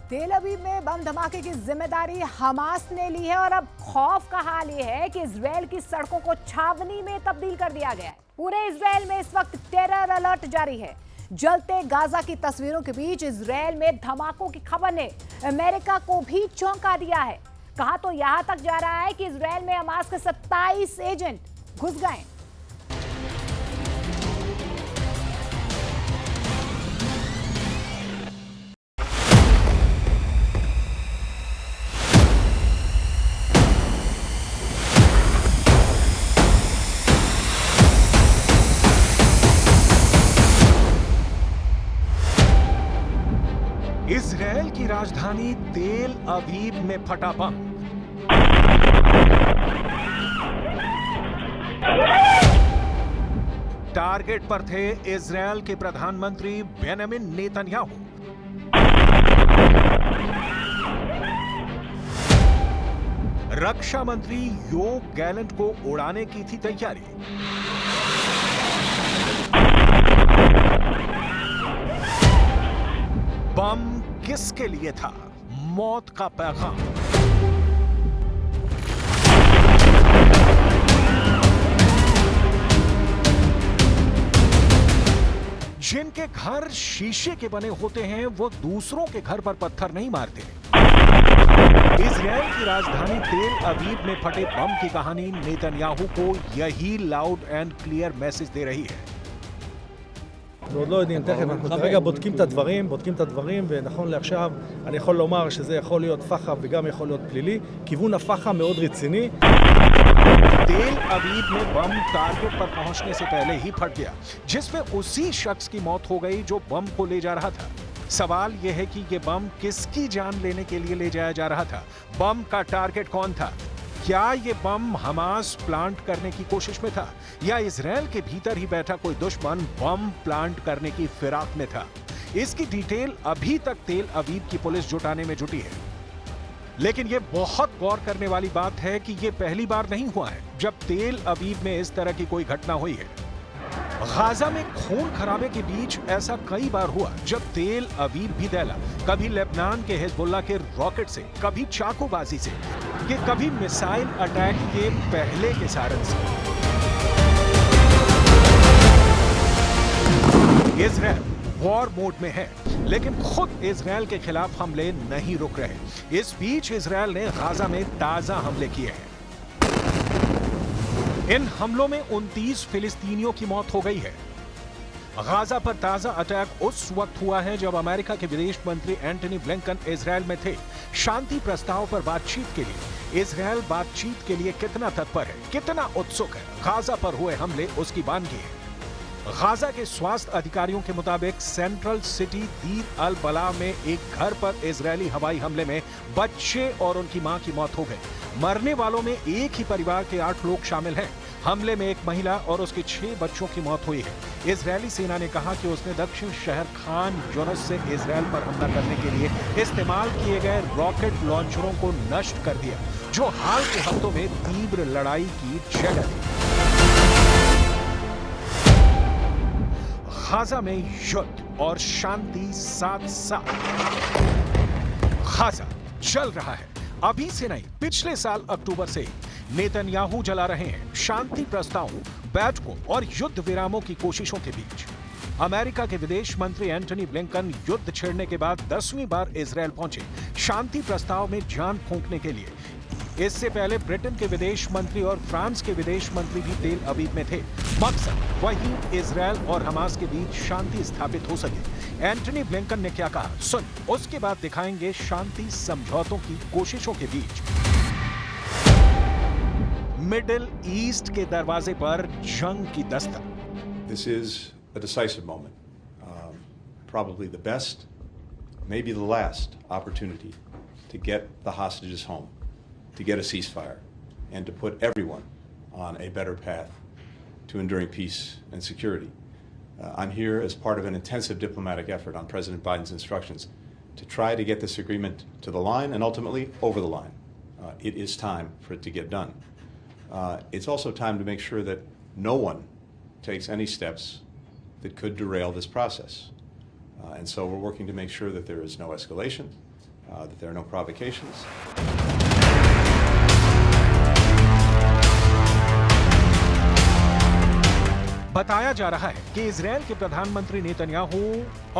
तेल अवीव में बम धमाके की जिम्मेदारी हमास ने ली है और अब खौफ का हाल ये है कि इजरायल की सड़कों को छावनी में तब्दील कर दिया गया है। पूरे इजरायल में इस वक्त टेरर अलर्ट जारी है। जलते गाजा की तस्वीरों के बीच इजरायल में धमाकों की खबर ने अमेरिका को भी चौंका दिया है। कहा तो यहां तक जा रहा है कि इजरायल में हमास के 27 एजेंट घुस गए। इजरायल की राजधानी तेल अवीव में फटा बम। टारगेट पर थे इजरायल के प्रधानमंत्री बेंजामिन नेतन्याहू। रक्षा मंत्री योव गैलेंट को उड़ाने की थी तैयारी। बम किसके लिए था? मौत का पैगाम। जिनके घर शीशे के बने होते हैं वो दूसरों के घर पर पत्थर नहीं मारते। इजरायल की राजधानी तेल अवीव में फटे बम की कहानी नेतन्याहू को यही लाउड एंड क्लियर मैसेज दे रही है। ועוד לא יודעים, תכף אנחנו כרגע בודקים את הדברים, ונכון לעכשיו אני יכול לומר שזה יכול להיות פח"ע וגם יכול להיות פלילי. כיוון הפח"ע מאוד רציני. तेल अवीव में बम टारगेट पर पहुंचने से पहले ही फट गया, जिसमें उसी शख्स की मौत हो गई जो बम को ले जा रहा था। सवाल यह है कि यह बम किसकी जान लेने के लिए ले जाया जा रहा था? बम का टारगेट कौन था? क्या ये बम हमास प्लांट करने की कोशिश में था या इजरायल के भीतर ही बैठा कोई दुश्मन बम प्लांट करने की फिराक में था? इसकी डिटेल अभी तक तेल अवीव की पुलिस जुटाने में जुटी है। लेकिन यह बहुत गौर करने वाली बात है कि यह पहली बार नहीं हुआ है जब तेल अवीव में इस तरह की कोई घटना हुई है। गाजा में खून खराबे के बीच ऐसा कई बार हुआ जब तेल अवीव भी दहला, कभी लेबनान के हिजबुल्लाह के रॉकेट से, कभी चाकूबाजी से, कि कभी मिसाइल अटैक के पहले के सारन से। इजरायल वॉर मोड में है, लेकिन खुद इजरायल के खिलाफ हमले नहीं रुक रहे। इस बीच इजरायल ने गाजा में ताजा हमले किए हैं। इन हमलों में 29 फिलिस्तीनियों की मौत हो गई है। गाजा पर ताजा अटैक उस वक्त हुआ है जब अमेरिका के विदेश मंत्री एंटनी ब्लिंकन इजरायल में थे। शांति प्रस्ताव पर बातचीत के लिए इजरायल बातचीत के लिए कितना तत्पर है, कितना उत्सुक है, गाजा पर हुए हमले उसकी बानगी है। गाजा के स्वास्थ्य अधिकारियों के मुताबिक सेंट्रल सिटी दीर अल बला में एक घर पर इजरायली हवाई हमले में बच्चे और उनकी मां की मौत हो गई। मरने वालों में एक ही परिवार के 8 लोग शामिल हैं। हमले में एक महिला और उसके 6 बच्चों की मौत हुई है। इजरायली सेना ने कहा कि उसने दक्षिण शहर खान यूनिस से इजरायल पर हमला करने के लिए इस्तेमाल किए गए रॉकेट लॉन्चरों को नष्ट कर दिया, जो हाल के हफ्तों में तीव्र लड़ाई की जगह थी। गाजा में युद्ध और शांति साथ साथ। गाजा जल रहा है, अभी से नहीं, पिछले साल अक्टूबर से नेतन्याहू जला रहे हैं शांति प्रस्तावों, बैठकों और युद्ध विरामों की कोशिशों के बीच। अमेरिका के विदेश मंत्री एंटनी ब्लिंकन युद्ध छेड़ने के बाद 10वीं बार इजरायल पहुंचे शांति प्रस्ताव में जान फूंकने के लिए। इससे पहले ब्रिटेन के विदेश मंत्री और फ्रांस के विदेश मंत्री भी तेल अवीव में थे। मकसद वही इजरायल और हमास के बीच शांति स्थापित हो सके। एंटनी ब्लिंकन ने क्या कहा, सुन, उसके बाद दिखाएंगे शांति समझौतों की कोशिशों के बीच। मिडिल ईस्ट के दरवाजे पर जंग की Dastak. This is a decisive moment, probably the best, maybe the last opportunity to get the hostages home, to get a ceasefire, and to put everyone on a better path to enduring peace and security. I'm here as part of an intensive diplomatic effort on President Biden's instructions to try to get this agreement to the line and ultimately over the line. It is time for it to get done. It's also time to make sure that no one takes any steps that could derail this process. And so we're working to make sure that there is no escalation, that there are no provocations. बताया जा रहा है कि Israel के प्रधानमंत्री Netanyahu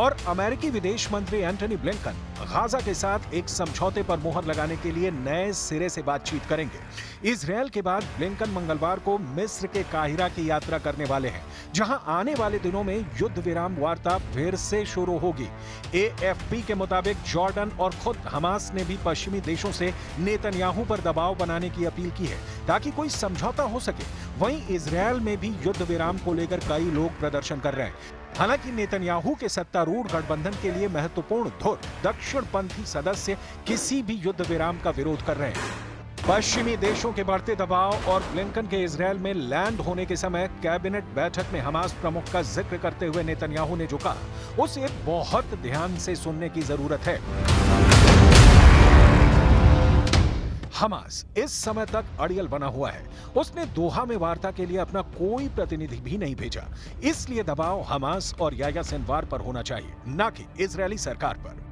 और अमेरिकी विदेश मंत्री एंटनी ब्लिंकन गाजा के साथ एक समझौते पर मुहर लगाने के लिए नए सिरे से बातचीत करेंगे। इजरायल के बाद ब्लिंकन मंगलवार को मिस्र के काहिरा की यात्रा करने वाले हैं, जहां आने वाले दिनों में युद्ध विराम वार्ता फिर से शुरू होगी। AFP के मुताबिक जॉर्डन और खुद हमास ने भी पश्चिमी देशों से नेतन्याहू पर दबाव बनाने की अपील की है ताकि कोई समझौता हो सके। वहीं इजरायल में भी युद्ध विराम को लेकर कई लोग प्रदर्शन कर रहे हैं। हालांकि नेतन्याहू के सत्तारूढ़ गठबंधन के लिए महत्वपूर्ण धुर दक्षिणपंथी सदस्य किसी भी युद्ध विराम का विरोध कर रहे हैं। पश्चिमी देशों के बढ़ते दबाव और ब्लिंकन के इजरायल में लैंड होने के समय कैबिनेट बैठक में हमास प्रमुख का जिक्र करते हुए नेतन्याहू ने जो कहा, उसे बहुत ध्यान से सुनने की जरूरत है। हमास इस समय तक अड़ियल बना हुआ है। उसने दोहा में वार्ता के लिए अपना कोई प्रतिनिधि भी नहीं भेजा। इसलिए दबाव हमास और याह्या सिनवार पर होना चाहिए, न कि इजरायली सरकार पर।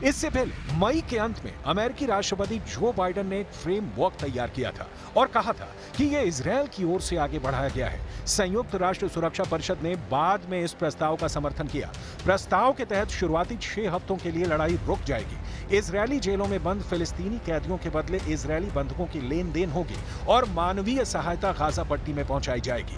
इससे पहले मई के अंत में अमेरिकी राष्ट्रपति जो बाइडेन ने एक फ्रेमवर्क तैयार किया था और कहा था कि यह इजरायल की ओर से आगे बढ़ाया गया है। संयुक्त राष्ट्र सुरक्षा परिषद ने बाद में इस प्रस्ताव का समर्थन किया। प्रस्ताव के तहत शुरुआती 6 हफ्तों के लिए लड़ाई रुक जाएगी। इजरायली जेलों में बंद फिलिस्तीनी कैदियों के बदले इजरायली बंधकों की लेन देन होगी और मानवीय सहायता गाजा पट्टी में पहुंचाई जाएगी।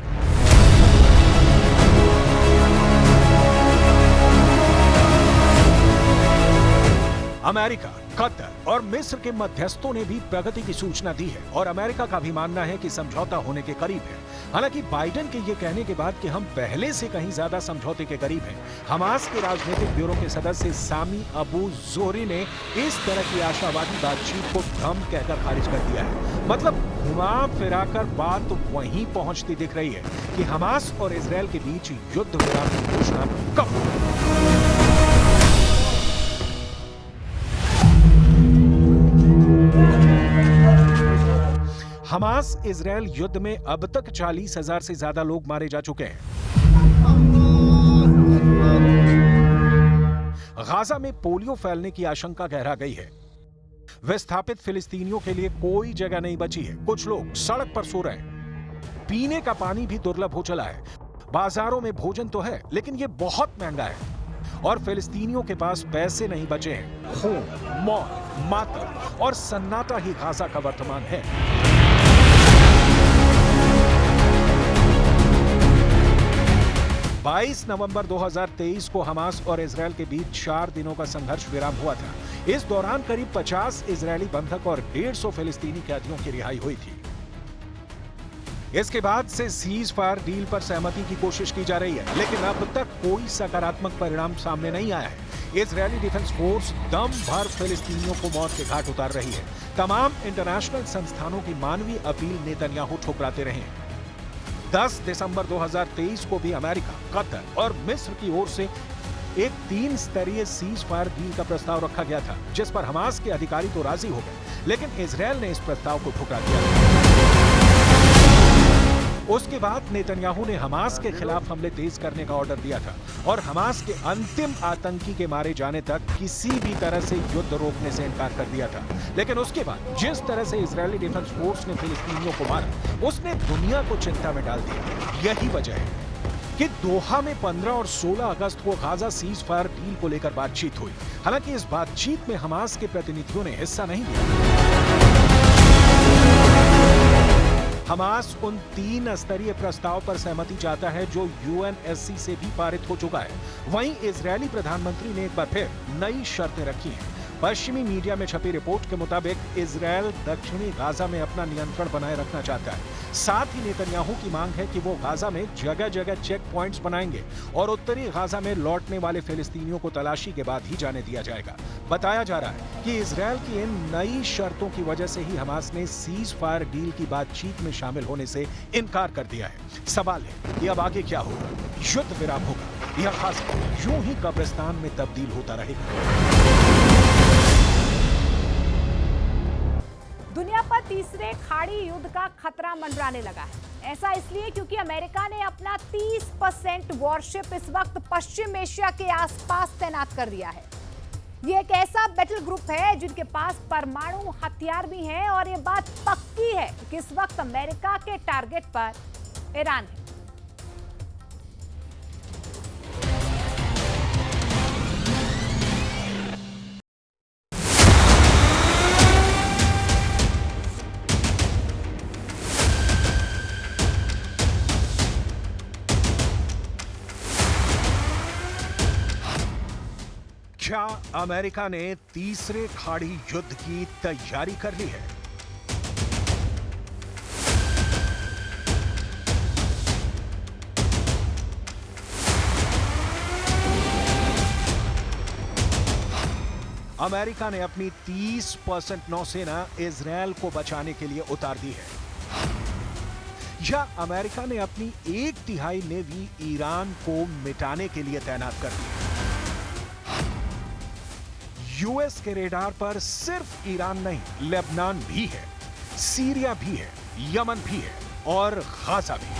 अमेरिका, कतर और मिस्र के मध्यस्थों ने भी प्रगति की सूचना दी है और अमेरिका का भी मानना है कि समझौता होने के करीब है। हालांकि बाइडेन के ये कहने के बाद कि हम पहले से कहीं ज्यादा समझौते के करीब हैं, हमास के राजनीतिक ब्यूरो के सदस्य सामी अबू जोहरी ने इस तरह की आशावादी बातचीत को भ्रम कहकर खारिज कर दिया है। मतलब घुमा फिराकर बात वहीं पहुंचती दिख रही है कि हमास और इजरायल के बीच युद्ध विराम की घोषणा कब होगी। हमास इजरायल युद्ध में अब तक 40,000 से ज्यादा लोग मारे जा चुके हैं। गाजा में पोलियो फैलने की आशंका गहरा गई है। विस्थापित फिलिस्तीनियों के लिए कोई जगह नहीं बची है। कुछ लोग सड़क पर सो रहे हैं। पीने का पानी भी दुर्लभ हो चला है। बाजारों में भोजन तो है, लेकिन यह बहुत महंगा है और फिलिस्तीनियों के पास पैसे नहीं बचे हैं। खून, मौत, मातम और सन्नाटा ही गाजा का वर्तमान है। 22 नवंबर 2023 को हमास और इजरायल के बीच 4 दिनों का संघर्ष विराम हुआ था। इस दौरान करीब 50 इजरायली बंधक और 150 फिलिस्तीनी कैदियों की रिहाई हुई थी। इसके बाद से सीज फायर डील पर सहमति की कोशिश की जा रही है, लेकिन अब तक कोई सकारात्मक परिणाम सामने नहीं आया है। इजरायली डिफेंस फोर्स दम भर फिलिस्तीनियों को मौत के घाट उतार रही है। तमाम इंटरनेशनल संस्थानों की मानवीय अपील नेतन्याहू ठुकराते रहे हैं। 10 दिसंबर 2023 को भी अमेरिका, कतर और मिस्र की ओर से एक 3 स्तरीय सीज फायर डील का प्रस्ताव रखा गया था, जिस पर हमास के अधिकारी तो राजी हो गए, लेकिन इजरायल ने इस प्रस्ताव को ठुकरा दिया। उसके बाद नेतन्याहू ने हमास के खिलाफ हमले तेज करने का ऑर्डर दिया था और हमास के अंतिम आतंकी के मारे जाने तक किसी भी तरह से युद्ध रोकने से इनकार कर दिया था। लेकिन उसके बाद जिस तरह से इजरायली डिफेंस फोर्स ने फिलिस्तीनियों को मारा, उसने दुनिया को चिंता में डाल दिया। यही वजह है कि दोहा में 15 और 16 अगस्त को गाजा सीज फायर डील को लेकर बातचीत हुई। हालांकि इस बातचीत में हमास के प्रतिनिधियों ने हिस्सा नहीं लिया। हमास उन 3 स्तरीय प्रस्ताव पर सहमति चाहता है जो UNSC से भी पारित हो चुका है। वहीं इजरायली प्रधानमंत्री ने एक बार फिर नई शर्तें रखी हैं। पश्चिमी मीडिया में छपी रिपोर्ट के मुताबिक इजरायल दक्षिणी गाजा में अपना नियंत्रण बनाए रखना चाहता है। साथ ही नेतन्याहू की मांग है कि वो गाजा में जगह जगह चेक पॉइंट्स बनाएंगे और उत्तरी गाजा में लौटने वाले फिलिस्तीनियों को तलाशी के बाद ही जाने दिया जाएगा। बताया जा रहा है कि इजरायल की इन नई शर्तों की वजह से ही हमास ने सीज फायर डील की बातचीत में शामिल होने से इनकार कर दिया है। सवाल है कि अब आगे क्या होगा? युद्ध विराम होगा या गाजा यूं ही कब्रिस्तान में तब्दील होता रहेगा? दुनिया पर तीसरे खाड़ी युद्ध का खतरा मंडराने लगा है। ऐसा इसलिए क्योंकि अमेरिका ने अपना 30% वॉरशिप इस वक्त पश्चिम एशिया के आसपास तैनात कर दिया है। ये एक ऐसा बैटल ग्रुप है जिनके पास परमाणु हथियार भी हैं और ये बात पक्की है कि इस वक्त अमेरिका के टारगेट पर ईरान है। क्या अमेरिका ने तीसरे खाड़ी युद्ध की तैयारी कर ली है? अमेरिका ने अपनी 30% नौसेना इजरायल को बचाने के लिए उतार दी है, या अमेरिका ने अपनी 1/3 नेवी ईरान को मिटाने के लिए तैनात कर दी है? यूएस के रेडार पर सिर्फ ईरान नहीं, लेबनान भी है, सीरिया भी है, यमन भी है और गाजा भी।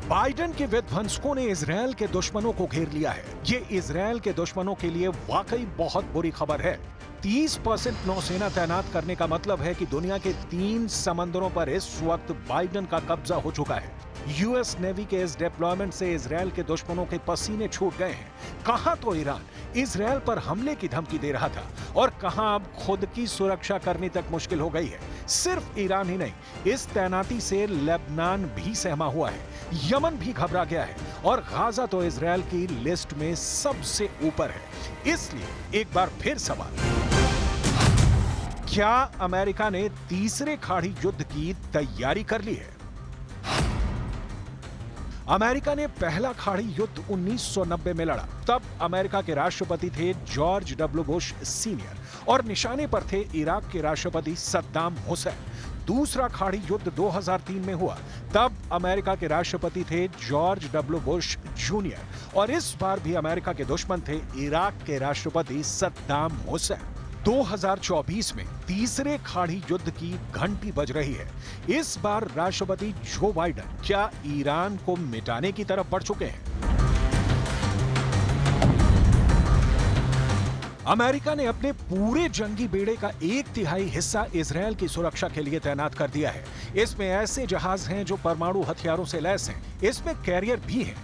बाइडेन के विध्वंसकों ने इजरायल के दुश्मनों को घेर लिया है। ये इजरायल के दुश्मनों के लिए वाकई बहुत बुरी खबर है। 30% नौसेना तैनात करने का मतलब है कि दुनिया के 3 समंदरों पर इस वक्त बाइडेन का कब्जा हो चुका है। यूएस नेवी के इस डिप्लॉयमेंट से इजरायल के दुश्मनों के पसीने छूट गए हैं। कहां तो ईरान इजरायल पर हमले की धमकी दे रहा था और कहां अब खुद की सुरक्षा करनी तक मुश्किल हो गई है। सिर्फ ईरान ही नहीं, इस तैनाती से लेबनान भी सहमा हुआ है, यमन भी घबरा गया है और गाजा तो इजरायल की लिस्ट में सबसे ऊपर है। इसलिए एक बार फिर सवाल, क्या अमेरिका ने तीसरे खाड़ी युद्ध की तैयारी कर ली है? अमेरिका ने पहला खाड़ी युद्ध 1990 में लड़ा। तब अमेरिका के राष्ट्रपति थे जॉर्ज डब्ल्यू बुश सीनियर और निशाने पर थे इराक के राष्ट्रपति सद्दाम हुसैन। दूसरा खाड़ी युद्ध 2003 में हुआ। तब अमेरिका के राष्ट्रपति थे जॉर्ज डब्ल्यू बुश जूनियर और इस बार भी अमेरिका के दुश्मन थे इराक के राष्ट्रपति सद्दाम हुसैन। 2024 में तीसरे खाड़ी युद्ध की घंटी बज रही है। इस बार राष्ट्रपति जो बाइडेन क्या ईरान को मिटाने की तरफ बढ़ चुके हैं? अमेरिका ने अपने पूरे जंगी बेड़े का 1/3 हिस्सा इजरायल की सुरक्षा के लिए तैनात कर दिया है। इसमें ऐसे जहाज हैं जो परमाणु हथियारों से लैस हैं, इसमें कैरियर भी हैं,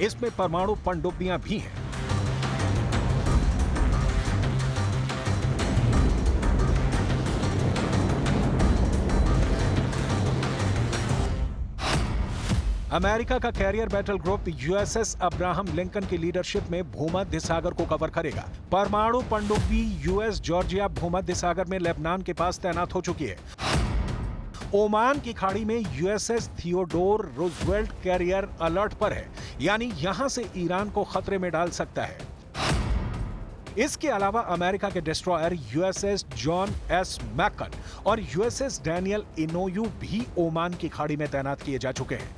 इसमें परमाणु पनडुब्बियां भी हैं। अमेरिका का carrier battle group USS Abraham Lincoln की लीडरशिप में भूमध्य सागर को कवर करेगा। परमाणु पनडुब्बी यूएस जॉर्जिया भूमध्य सागर में लेबनान के पास तैनात हो चुकी है। ओमान की खाड़ी में USS Theodore Roosevelt carrier alert पर है, यानी यहां से ईरान को खतरे में डाल सकता है। इसके अलावा अमेरिका के destroyer USS John S McKeon और यूएसएस डैनियल इनोयू भी ओमान की खाड़ी में तैनात किए जा चुके हैं।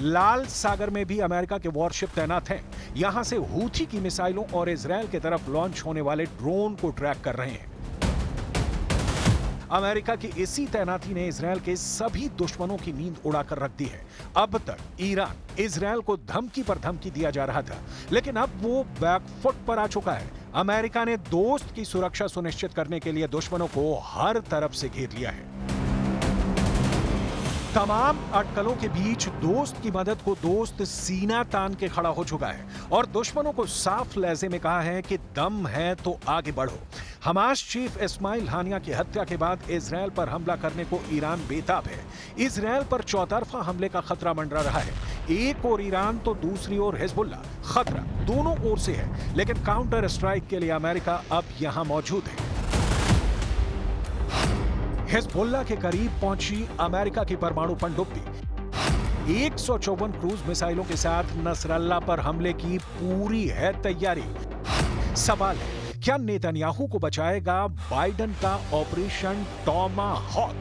लाल सागर में भी अमेरिका के वॉरशिप तैनात हैं। यहां से हूथी की मिसाइलों और इजरायल की तरफ लॉन्च होने वाले ड्रोन को ट्रैक कर रहे हैं। अमेरिका की इसी तैनाती ने इजरायल के सभी दुश्मनों की नींद उड़ाकर रख दी है। अब तक ईरान इजरायल को धमकी पर धमकी दिया जा रहा था, लेकिन अब वो बैकफुट पर आ चुका है। अमेरिका ने दोस्त की सुरक्षा सुनिश्चित करने के लिए दुश्मनों को हर तरफ से घेर लिया है। तमाम अटकलों के बीच दोस्त की मदद को दोस्त सीना तान के खड़ा हो चुका है और दुश्मनों को साफ लहजे में कहा है कि दम है तो आगे बढ़ो। हमास चीफ इस्माइल हानिया की हत्या के बाद इजरायल पर हमला करने को ईरान बेताब है। इजरायल पर चौतरफा हमले का खतरा मंडरा रहा है। एक ओर ईरान तो दूसरी ओर हिजबुल्लाह। खतरा दोनों ओर से है, लेकिन काउंटर स्ट्राइक के लिए अमेरिका अब यहां मौजूद है। हिजबुल्लाह के करीब पहुंची अमेरिका की परमाणु पनडुब्बी 154 क्रूज मिसाइलों के साथ नसरल्ला पर हमले की पूरी है तैयारी। सवाल है, क्या नेतन्याहू को बचाएगा बाइडेन का ऑपरेशन टॉमाहॉक?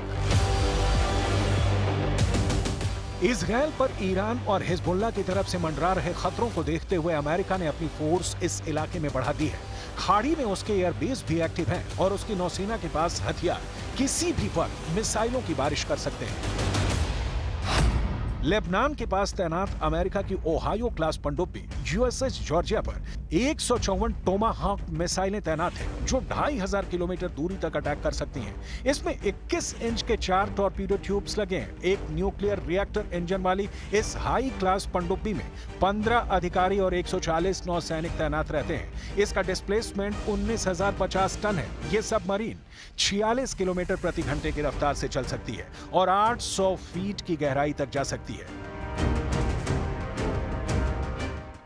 इजरायल पर ईरान और हिजबुल्लाह की तरफ से मंडरा रहे खतरों को देखते हुए अमेरिका ने अपनी फोर्स इस इलाके में बढ़ा दी है। खाड़ी में उसके एयरबेस भी एक्टिव हैं और उसकी नौसेना के पास हथियार, किसी भी वक्त मिसाइलों की बारिश कर सकते हैं। लेबनान के पास तैनात अमेरिका की ओहायो क्लास पनडुब्बी यूएसएस जॉर्जिया पर 154 टोमाहाक मिसाइलें तैनात हैं, जो 2500 किलोमीटर दूरी तक अटैक कर सकती हैं। इसमें 21 इंच के 4 टॉर्पीडो ट्यूब्स लगे हैं। एक न्यूक्लियर रिएक्टर इंजन वाली इस हाई क्लास पनडुब्बी में 15 अधिकारी और 140 नौसैनिक तैनात रहते हैं। इसका डिस्प्लेसमेंट 19,050 टन है। ये सबमरीन 46 किलोमीटर प्रति घंटे की रफ्तार से चल सकती है और 800 फीट की गहराई तक जा सकती है।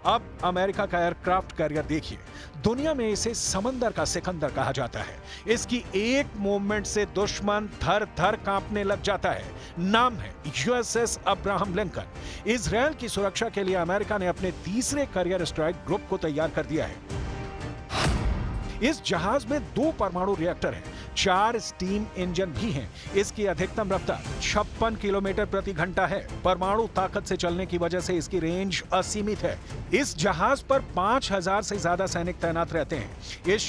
अब अमेरिका का एयरक्राफ्ट कैरियर देखिए। दुनिया में इसे समंदर का सिकंदर कहा जाता है। इसकी एक मूवमेंट से दुश्मन थर थर कांपने लग जाता है। नाम है यूएसएस अब्राहम लिंकन। इजरायल की सुरक्षा के लिए अमेरिका ने अपने तीसरे कैरियर स्ट्राइक ग्रुप को तैयार कर दिया है। इस जहाज में 2 परमाणु रिएक्टर हैं, 4 स्टीम इंजन भी हैं। इसकी अधिकतम रफ्तार 56 किलोमीटर प्रति घंटा है। परमाणु ताकत से चलने की वजह से इसकी रेंज असीमित है। इस जहाज पर 5000 से ज्यादा सैनिक तैनात रहते हैं। इस